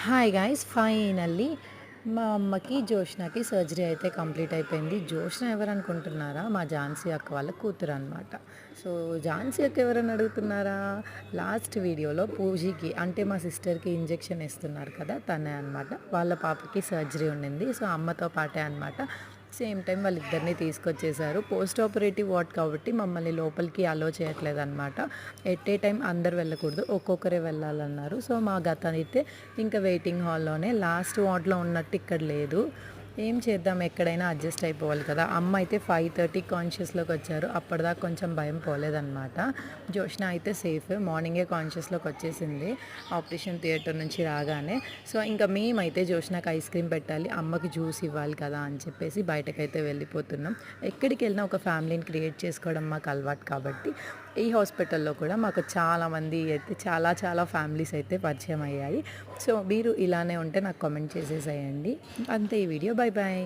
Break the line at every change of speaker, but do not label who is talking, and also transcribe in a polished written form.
Hi guys, finally మా అమ్మకి జోష్నాకి surgery అయితే కంప్లీట్ అయిపోయింది. జోష్న ఎవరు అనుకుంటున్నారా? మా ఝాన్సీ అక్క వాళ్ళ కూతురు అనమాట. సో ఝాన్సీ అక్క ఎవరని అడుగుతున్నారా? లాస్ట్ వీడియోలో పూజీకి అంటే మా సిస్టర్కి ఇంజెక్షన్ ఇస్తున్నారు కదా, తనే అనమాట. వాళ్ళ పాపకి సర్జరీ ఉండింది. సో అమ్మతో పాటే అనమాట. సేమ్ టైం వాళ్ళిద్దరిని తీసుకొచ్చేసారు. పోస్ట్ ఆపరేటివ్ వార్డ్ కాబట్టి మమ్మల్ని లోపలికి అలో చేయట్లేదు అనమాట. ఎట్ ఏ టైం అందరు వెళ్ళకూడదు, ఒక్కొక్కరే వెళ్ళాలన్నారు. సో మా గత అయితే ఇంకా వెయిటింగ్ హాల్లోనే, లాస్ట్ వార్డ్లో ఉన్నట్టు ఇక్కడ లేదు. ఏం చేద్దాం, ఎక్కడైనా అడ్జస్ట్ అయిపోవాలి కదా. అమ్మ అయితే 5:30 కాన్షియస్లోకి వచ్చారు. అప్పటిదాకా కొంచెం భయం పోలేదన్నమాట. జోష్న అయితే సేఫ్, మార్నింగే కాన్షియస్లోకి వచ్చేసింది ఆపరేషన్ థియేటర్ నుంచి రాగానే. సో ఇంకా మేమైతే జోష్నకి ఐస్ క్రీమ్ పెట్టాలి, అమ్మకి జ్యూస్ ఇవ్వాలి కదా అని చెప్పేసి బయటకైతే వెళ్ళిపోతున్నాం. ఎక్కడికి వెళ్ళినా ఒక ఫ్యామిలీని క్రియేట్ చేసుకోవడం మాకు అలవాటు కాబట్టి ఈ హాస్పిటల్లో కూడా మాకు చాలామంది అయితే చాలా ఫ్యామిలీస్ అయితే పరిచయం అయ్యాయి. సో మీరు ఇలానే ఉంటే నాకు కామెంట్ చేసేసేయండి. అంతే ఈ వీడియో. Bye bye.